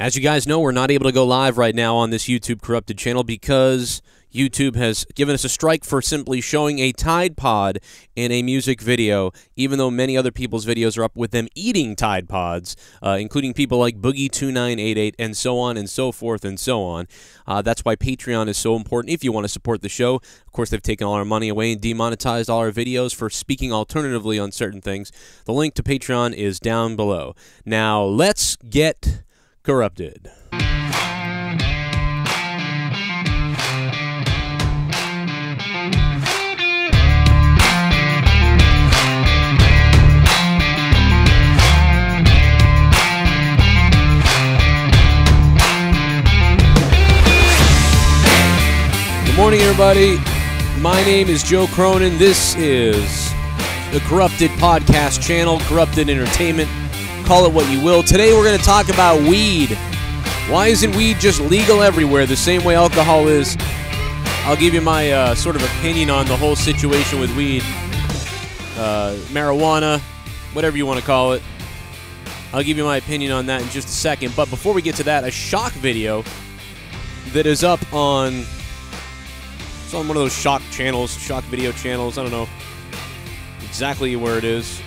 As you guys know, we're not able to go live right now on this YouTube Corrupted channel because YouTube has given us a strike for simply showing a Tide Pod in a music video, even though many other people's videos are up with them eating Tide Pods, including people like Boogie2988 and so on and so forth and so on. That's why Patreon is so important if you want to support the show. Of course, they've taken all our money away and demonetized all our videos for speaking alternatively on certain things. The link to Patreon is down below. Now, let's get corrupted. Good morning, everybody. My name is Joe Cronin. This is the Corrupted Podcast channel, Corrupted Entertainment. Call it what you will. Today we're going to talk about weed. Why isn't weed just legal everywhere the same way alcohol is? I'll give you my sort of opinion on the whole situation with weed. Marijuana, whatever you want to call it. I'll give you my opinion on that in just a second. But before we get to that, a shock video that is up on... It's on one of those shock channels, shock video channels. I don't know exactly where it is.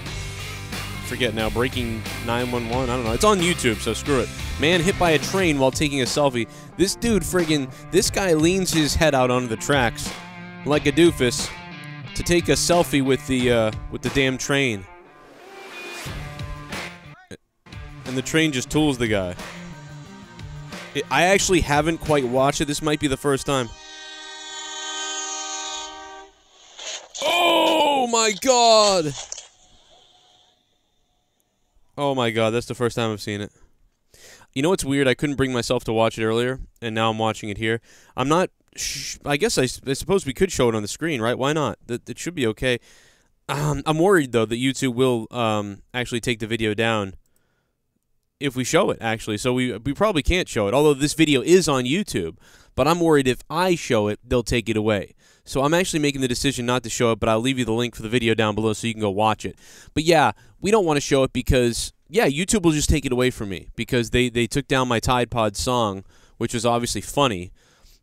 Forget now. Breaking 911. I don't know. It's on YouTube, so screw it. Man hit by a train while taking a selfie. This dude this guy leans his head out onto the tracks like a doofus to take a selfie with the damn train. And the train just tools the guy. I actually haven't quite watched it. This might be the first time. Oh my god! Oh my god, that's the first time I've seen it. You know what's weird? I couldn't bring myself to watch it earlier, and now I'm watching it here. I'm not... I guess I suppose we could show it on the screen, right? Why not? It should be okay. I'm worried, though, that YouTube will actually take the video down if we show it, actually. So we probably can't show it, although this video is on YouTube. But I'm worried if I show it, they'll take it away. So I'm actually making the decision not to show it, but I'll leave you the link for the video down below so you can go watch it. But yeah, we don't want to show it because, yeah, YouTube will just take it away from me because they took down my Tide Pod song, which was obviously funny,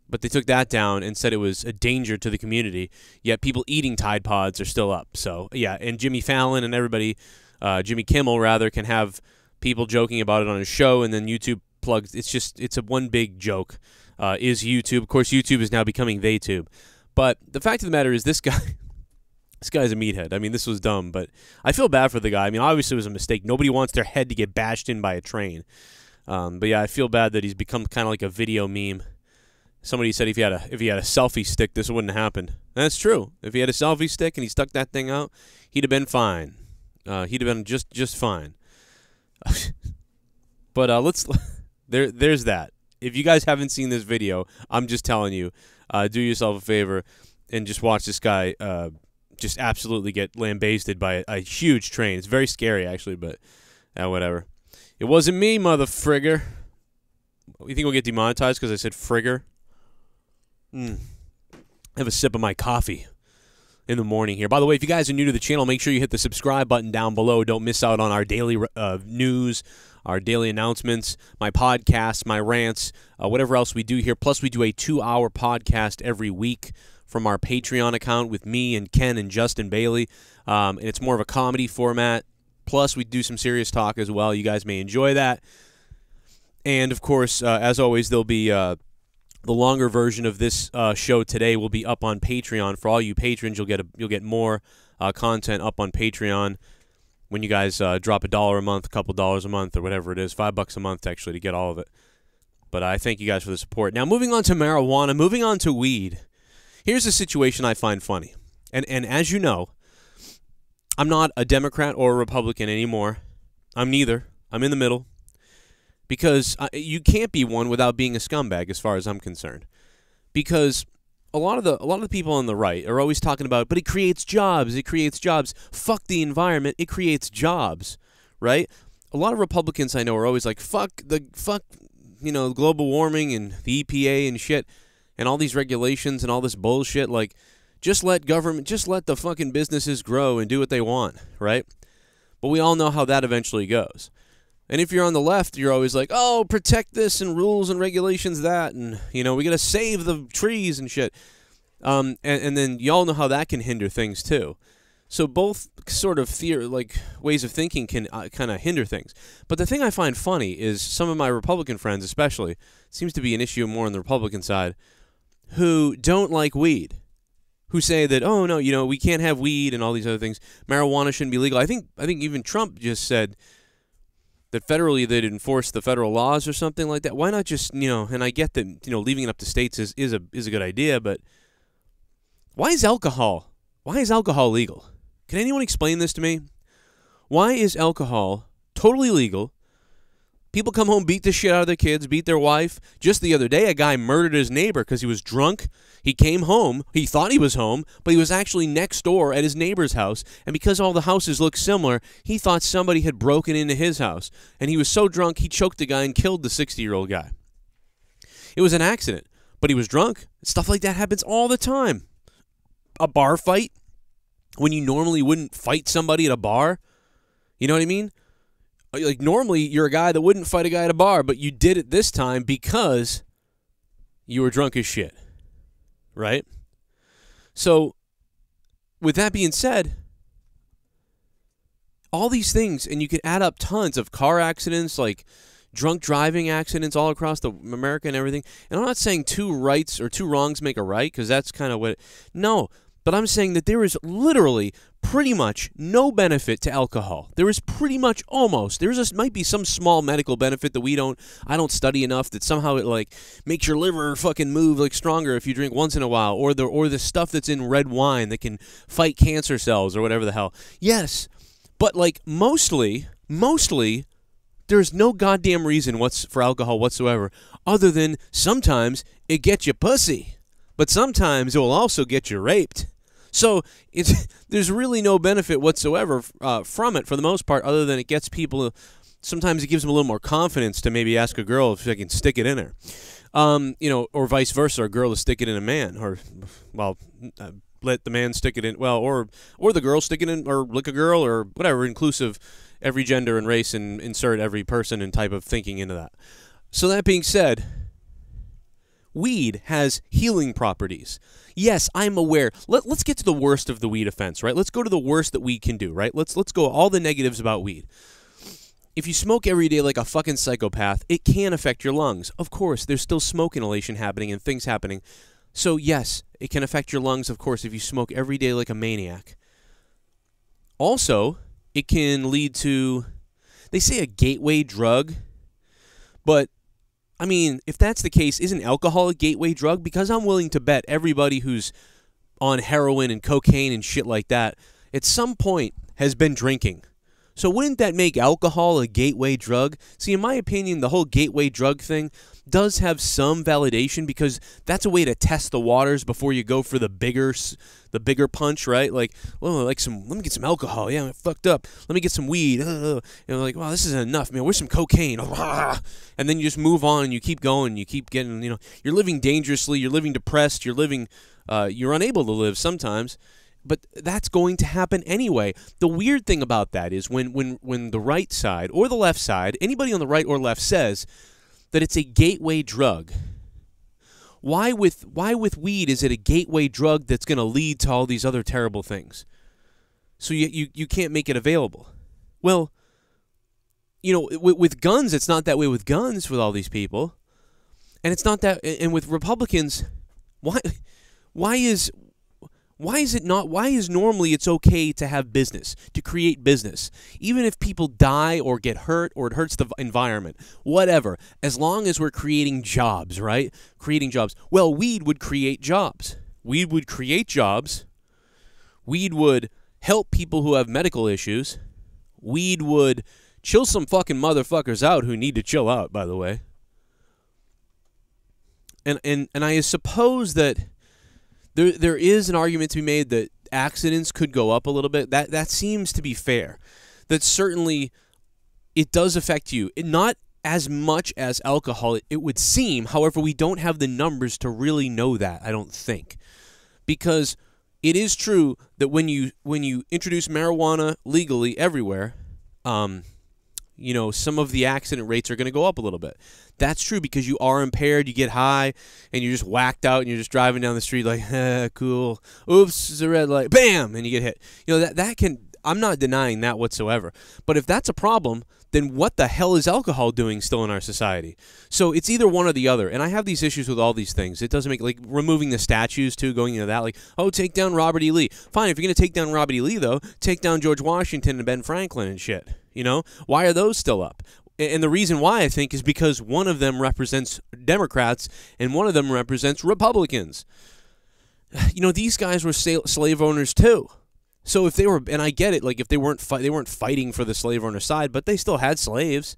but they took that down and said it was a danger to the community, yet people eating Tide Pods are still up. So, yeah, and Jimmy Fallon and everybody, Jimmy Kimmel, rather, can have people joking about it on his show, and then YouTube plugs. It's a one big joke, is YouTube. Of course, YouTube is now becoming TheyTube. But the fact of the matter is this guy's a meathead. I mean, this was dumb, but I feel bad for the guy. I mean, obviously it was a mistake. Nobody wants their head to get bashed in by a train. But yeah, I feel bad that he's become kind of like a video meme. Somebody said if he had a selfie stick, this wouldn't have happened. And that's true. If he had a selfie stick and he stuck that thing out, he'd have been fine. He'd have been just fine. But there's that. If you guys haven't seen this video, I'm just telling you, do yourself a favor and just watch this guy just absolutely get lambasted by a huge train. It's very scary, actually, but whatever. It wasn't me, mother frigger. You think we'll get demonetized because I said frigger? Have a sip of my coffee in the morning here. By the way, if you guys are new to the channel, make sure you hit the subscribe button down below. Don't miss out on our daily news, our daily announcements, my podcasts, my rants, whatever else we do here. Plus, we do a 2-hour podcast every week from our Patreon account with me and Ken and Justin Bailey. And it's more of a comedy format. Plus, we do some serious talk as well. You guys may enjoy that. And, of course, as always, there'll be the longer version of this show today will be up on Patreon. For all you patrons, you'll get more content up on Patreon when you guys drop $1 a month, a couple dollars a month, or whatever it is, $5 a month actually to get all of it. But I thank you guys for the support. Now, moving on to marijuana, moving on to weed. Here's a situation I find funny, and as you know, I'm not a Democrat or a Republican anymore. I'm neither. I'm in the middle. Because you can't be one without being a scumbag, as far as I'm concerned. Because a lot of the people on the right are always talking about, but it creates jobs. It creates jobs. Fuck the environment. It creates jobs, right? A lot of Republicans I know are always like, fuck global warming and the EPA and shit, and all these regulations and all this bullshit. Like, just let the fucking businesses grow and do what they want, right? But we all know how that eventually goes. And if you're on the left, you're always like, oh, protect this and rules and regulations that, and, you know, we got to save the trees and shit. And then y'all know how that can hinder things too. So both sort of ways of thinking can kind of hinder things. But the thing I find funny is some of my Republican friends, especially, seems to be an issue more on the Republican side, who don't like weed, who say that, oh no, you know, we can't have weed and all these other things. Marijuana shouldn't be legal. I think even Trump just said that federally they'd enforce the federal laws or something like that. Why not just, you know? And I get that, you know, leaving it up to states is a good idea, but why is alcohol legal? Can anyone explain this to me? Why is alcohol totally legal? People come home, beat the shit out of their kids, beat their wife. Just the other day, a guy murdered his neighbor because he was drunk. He came home. He thought he was home, but he was actually next door at his neighbor's house. And because all the houses look similar, he thought somebody had broken into his house. And he was so drunk, he choked the guy and killed the 60-year-old guy. It was an accident, but he was drunk. Stuff like that happens all the time. A bar fight, when you normally wouldn't fight somebody at a bar. You know what I mean? Like, normally, you're a guy that wouldn't fight a guy at a bar, but you did it this time because you were drunk as shit. Right? So, with that being said, all these things, and you could add up tons of car accidents, like drunk driving accidents all across America and everything. And I'm not saying two rights or two wrongs make a right, because that's kind of what... No, but I'm saying that there is literally pretty much no benefit to alcohol. There is pretty much almost. Might be some small medical benefit that I don't study enough, that somehow it like makes your liver fucking move like stronger if you drink once in a while, or the stuff that's in red wine that can fight cancer cells or whatever the hell. Yes, but like mostly there's no goddamn reason for alcohol whatsoever, other than sometimes it gets you pussy, but sometimes it will also get you raped. So there's really no benefit whatsoever from it for the most part, other than it gets people. Sometimes it gives them a little more confidence to maybe ask a girl if they can stick it in her, you know, or vice versa, a girl to stick it in a man, or let the man stick it in, or the girl stick it in, or lick a girl, or whatever, inclusive, every gender and race, and insert every person and type of thinking into that. So that being said, weed has healing properties. Yes, I'm aware. Let's get to the worst of the weed offense, right? Let's go to the worst that weed can do, right? Let's go all the negatives about weed. If you smoke every day like a fucking psychopath, it can affect your lungs. Of course, there's still smoke inhalation happening and things happening. So yes, it can affect your lungs, of course, if you smoke every day like a maniac. Also, it can lead to, they say, a gateway drug, but I mean, if that's the case, isn't alcohol a gateway drug? Because I'm willing to bet everybody who's on heroin and cocaine and shit like that at some point has been drinking. So wouldn't that make alcohol a gateway drug? See, in my opinion, the whole gateway drug thing does have some validation, because that's a way to test the waters before you go for the bigger punch, right? Like, well, let me get some alcohol. Yeah, I'm fucked up. Let me get some weed. Like, wow, this isn't enough, man. Where's some cocaine? And then you just move on and you keep going. You keep getting, you're living dangerously. You're living depressed. You're living, you're unable to live sometimes. But that's going to happen anyway. The weird thing about that is when the right side or the left side, anybody on the right or left says that it's a gateway drug, why with weed is it a gateway drug that's going to lead to all these other terrible things? So you can't make it available. Well, with guns, it's not that way with guns with all these people. And it's not that, and with Republicans, why is normally it's okay to have business, to create business, even if people die or get hurt or it hurts the environment, whatever, as long as we're creating jobs, right? Creating jobs. Well, weed would create jobs. Weed would create jobs. Weed would help people who have medical issues. Weed would chill some fucking motherfuckers out who need to chill out, by the way. And I suppose that There is an argument to be made that accidents could go up a little bit. That seems to be fair. That certainly it does affect you. Not as much as alcohol, it would seem. However, we don't have the numbers to really know that, I don't think. Because it is true that when you introduce marijuana legally everywhere, some of the accident rates are going to go up a little bit. That's true because you are impaired, you get high, and you're just whacked out, and you're just driving down the street like, cool. Oops, it's a red light. Bam! And you get hit. That can, I'm not denying that whatsoever. But if that's a problem, then what the hell is alcohol doing still in our society? So it's either one or the other. And I have these issues with all these things. It doesn't make, like, removing the statues, too, going into that, like, oh, take down Robert E. Lee. Fine, if you're going to take down Robert E. Lee, though, take down George Washington and Ben Franklin and shit. Why are those still up? And the reason why, I think, is because one of them represents Democrats and one of them represents Republicans. These guys were slave owners, too. So if they were, and I get it, like if they weren't fighting for the slave owner side, but they still had slaves.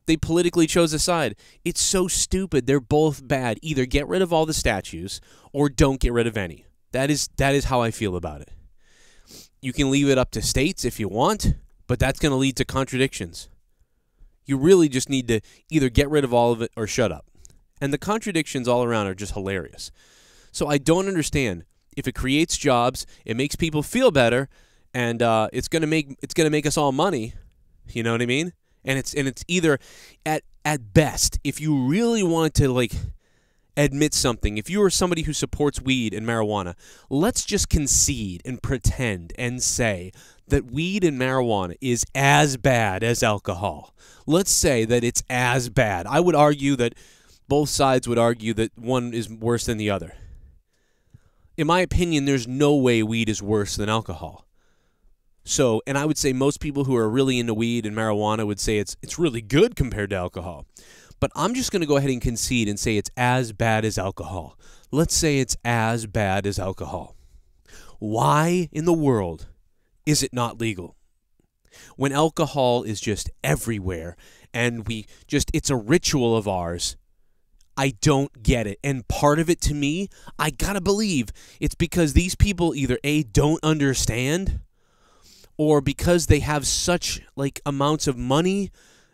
They politically chose a side. It's so stupid. They're both bad. Either get rid of all the statues or don't get rid of any. That is how I feel about it. You can leave it up to states if you want, but that's going to lead to contradictions. You really just need to either get rid of all of it or shut up. And the contradictions all around are just hilarious. So I don't understand. If it creates jobs, it makes people feel better, and it's gonna make us all money. You know what I mean? And it's either at best, if you really want to like admit something, if you are somebody who supports weed and marijuana, let's just concede and pretend and say that weed and marijuana is as bad as alcohol. Let's say that it's as bad. I would argue that both sides would argue that one is worse than the other. In my opinion, there's no way weed is worse than alcohol. So, and I would say most people who are really into weed and marijuana would say it's really good compared to alcohol. But I'm just going to go ahead and concede and say it's as bad as alcohol. Let's say it's as bad as alcohol. Why in the world is it not legal? When alcohol is just everywhere and it's a ritual of ours. I don't get it. And part of it, to me, I gotta believe it's because these people either A, don't understand, or because they have such like amounts of money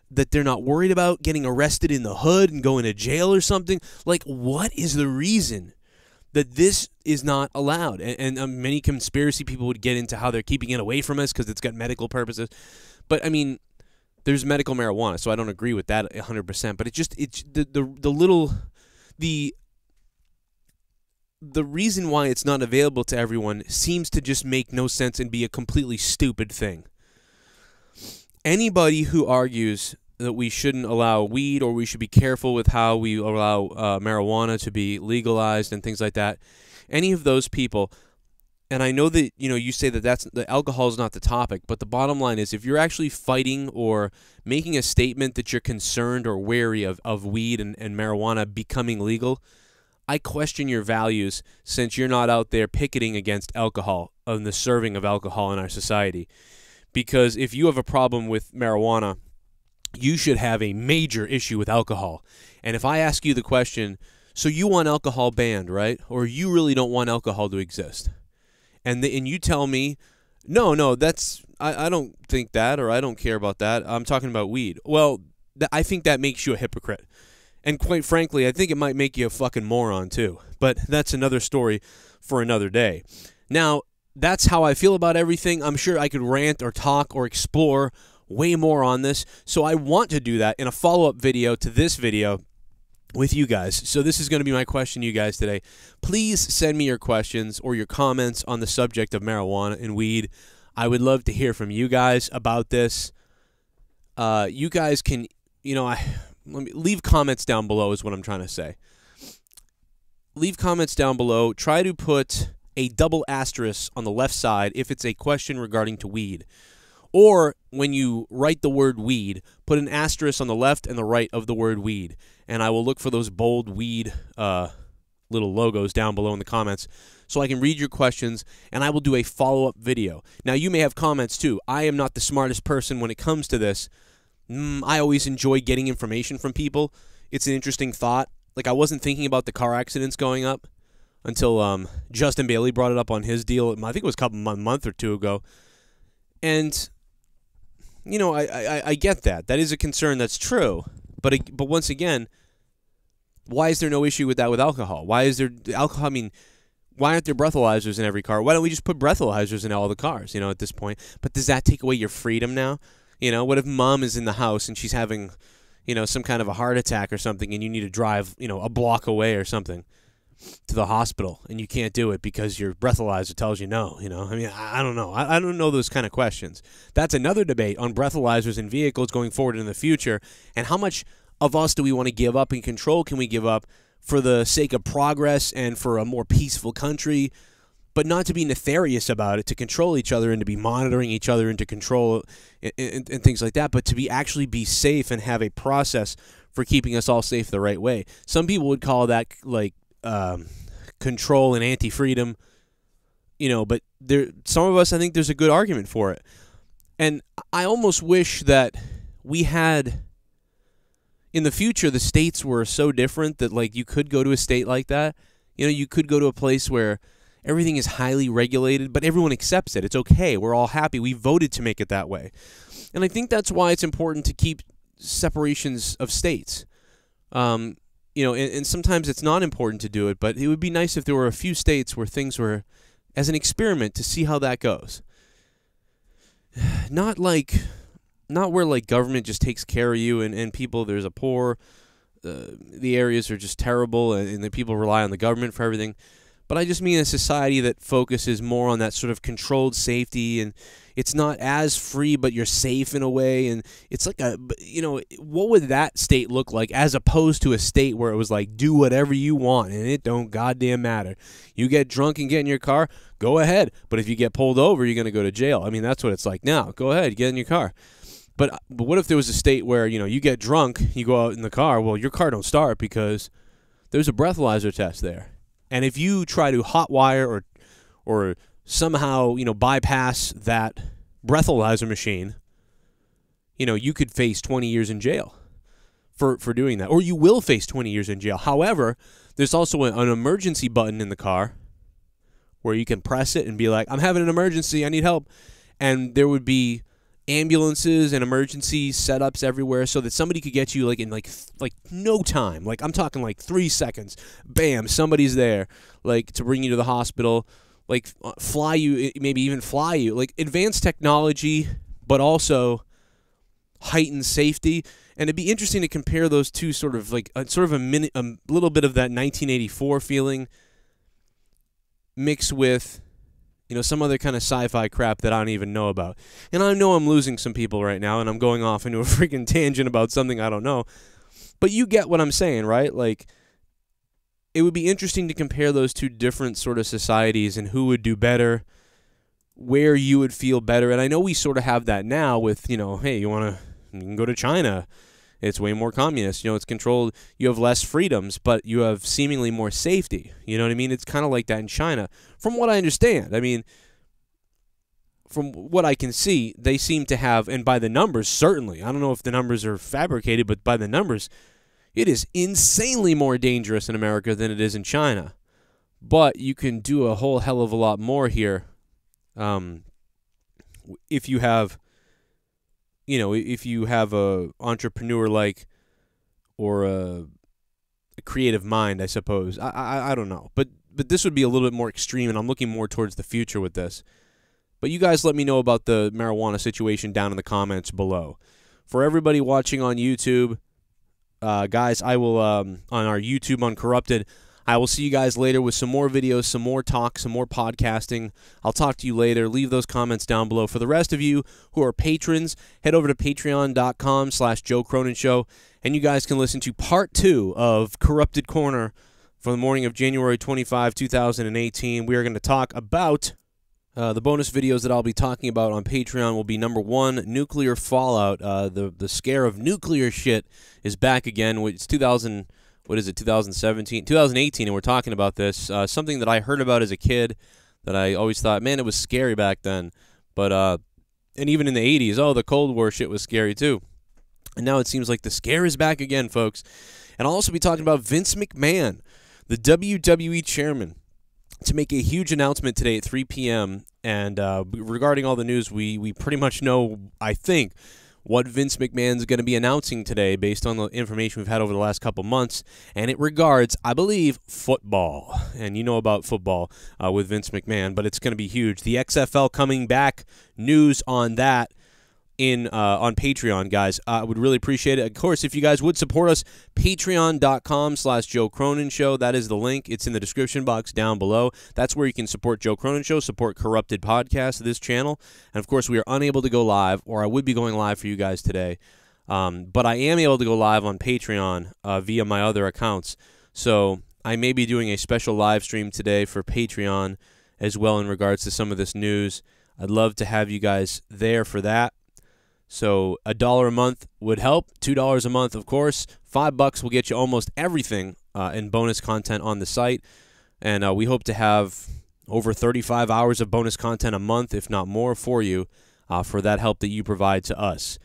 that they're not worried about getting arrested in the hood and going to jail or something. Like, what is the reason that this is not allowed? And many conspiracy people would get into how they're keeping it away from us because it's got medical purposes. But I mean, there's medical marijuana, so I don't agree with that 100%. But the reason why it's not available to everyone seems to just make no sense and be a completely stupid thing. Anybody who argues that we shouldn't allow weed or we should be careful with how we allow marijuana to be legalized and things like that, any of those people. And I know that, you say that the alcohol is not the topic, but the bottom line is if you're actually fighting or making a statement that you're concerned or wary of weed and marijuana becoming legal, I question your values since you're not out there picketing against alcohol and the serving of alcohol in our society. Because if you have a problem with marijuana, you should have a major issue with alcohol. And if I ask you the question, so you want alcohol banned, right? Or you really don't want alcohol to exist? And you tell me, no, I don't think that, or I don't care about that. I'm talking about weed. Well, I think that makes you a hypocrite. And quite frankly, I think it might make you a fucking moron too. But that's another story for another day. Now, that's how I feel about everything. I'm sure I could rant or talk or explore way more on this. So I want to do that in a follow-up video to this video with you guys. So this is going to be my question to you guys today. Please send me your questions or your comments on the subject of marijuana and weed. I would love to hear from you guys about this. You guys can, leave comments down below is what I'm trying to say. Leave comments down below. Try to put a double asterisk on the left side if it's a question regarding to weed. Or when you write the word weed, put an asterisk on the left and the right of the word weed. And I will look for those bold weed little logos down below in the comments so I can read your questions, and I will do a follow-up video. Now, you may have comments too. I am not the smartest person when it comes to this. I always enjoy getting information from people. It's an interesting thought. Like, I wasn't thinking about the car accidents going up until Justin Bailey brought it up on his deal. I think it was a month or two ago. And I get that. That is a concern. That's true. But once again, why is there no issue with that with alcohol? Why is there alcohol? I mean, why aren't there breathalyzers in every car? Why don't we just put breathalyzers in all the cars, at this point? But does that take away your freedom now? You know, what if mom is in the house and she's having, some kind of a heart attack or something, and you need to drive, a block away or something to the hospital, and you can't do it because your breathalyzer tells you no, I mean, I don't know. I don't know those kind of questions. That's another debate on breathalyzers in vehicles going forward in the future, and how much of us do we want to give up and control can we give up for the sake of progress and for a more peaceful country, but not to be nefarious about it, to control each other and to be monitoring each other and to control and things like that, but to actually be safe and have a process for keeping us all safe the right way. Some people would call that like control and anti-freedom, but some of us, I think there's a good argument for it. And I almost wish that we had, in the future, the states were so different that, like, you could go to a state like that. You could go to a place where everything is highly regulated, but everyone accepts it. It's okay. We're all happy. We voted to make it that way. And I think that's why it's important to keep separations of states. And sometimes it's not important to do it, but it would be nice if there were a few states where things were as an experiment to see how that goes. Not where like government just takes care of you and people, there's a poor, the areas are just terrible and the people rely on the government for everything. But I just mean a society that focuses more on that sort of controlled safety, and it's not as free, but you're safe in a way. And it's like what would that state look like as opposed to a state where it was like, do whatever you want and it don't goddamn matter. You get drunk and get in your car, go ahead. But if you get pulled over, you're going to go to jail. I mean, that's what it's like now. Go ahead, get in your car. But what if there was a state where, you get drunk, you go out in the car, well, your car don't start because there's a breathalyzer test there. And if you try to hotwire or somehow, bypass that breathalyzer machine, you could face 20 years in jail for doing that. Or you will face 20 years in jail. However, there's also an emergency button in the car where you can press it and be like, I'm having an emergency, I need help. And there would be ambulances and emergency setups everywhere so that somebody could get you in no time. Like, I'm talking like 3 seconds. Bam, somebody's there, like, to bring you to the hospital, like fly you, maybe even fly you. Like, advanced technology, but also heightened safety. And it'd be interesting to compare those two, sort of like a little bit of that 1984 feeling mixed with some other kind of sci-fi crap that I don't even know about. And I know I'm losing some people right now, and I'm going off into a freaking tangent about something I don't know. But you get what I'm saying, right? Like, it would be interesting to compare those two different sort of societies and who would do better, where you would feel better. And I know we sort of have that now with, hey, you can go to China. It's way more communist. It's controlled. You have less freedoms, but you have seemingly more safety. You know what I mean? It's kind of like that in China. From what I understand, I mean, from what I can see, they seem to have, and by the numbers, certainly. I don't know if the numbers are fabricated, but by the numbers, it is insanely more dangerous in America than it is in China. But you can do a whole hell of a lot more here if you have... if you have a entrepreneur or a creative mind, I suppose. I don't know. But this would be a little bit more extreme, and I'm looking more towards the future with this. But you guys let me know about the marijuana situation down in the comments below. For everybody watching on YouTube, guys, I will, on our YouTube Uncorrupted, I will see you guys later with some more videos, some more talk, some more podcasting. I'll talk to you later. Leave those comments down below. For the rest of you who are patrons, head over to patreon.com/Joe Cronin Show, and you guys can listen to part 2 of Corrupted Corner from the morning of January 25, 2018. We are going to talk about the bonus videos that I'll be talking about on Patreon will be number 1, nuclear fallout. The scare of nuclear shit is back again. It's 2017, 2018, and we're talking about this. Something that I heard about as a kid that I always thought, man, it was scary back then. But, and even in the 80s, the Cold War shit was scary too. And now it seems like the scare is back again, folks. And I'll also be talking about Vince McMahon, the WWE chairman, to make a huge announcement today at 3 p.m. And regarding all the news, we pretty much know, I think, what Vince McMahon's going to be announcing today based on the information we've had over the last couple months, and it regards, I believe, football. And you know about football with Vince McMahon, but it's going to be huge. The XFL coming back, news on that. on Patreon, guys. I would really appreciate it. Of course, if you guys would support us, patreon.com/Joe Cronin Show. That is the link. It's in the description box down below. That's where you can support Joe Cronin Show, support Corrupted Podcast, this channel. And, of course, we are unable to go live, or I would be going live for you guys today. But I am able to go live on Patreon via my other accounts. So I may be doing a special live stream today for Patreon as well in regards to some of this news. I'd love to have you guys there for that. So $1 a month would help. $2 a month, of course. $5 will get you almost everything in bonus content on the site. And we hope to have over 35 hours of bonus content a month, if not more, for you for that help that you provide to us.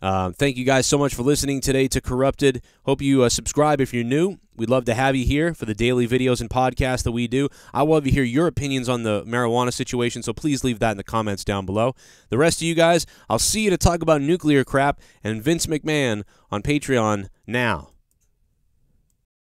Thank you guys so much for listening today to Corrupted. Hope you subscribe if you're new. We'd love to have you here for the daily videos and podcasts that we do. I would love to hear your opinions on the marijuana situation, so please leave that in the comments down below. The rest of you guys, I'll see you to talk about nuclear crap and Vince McMahon on Patreon now.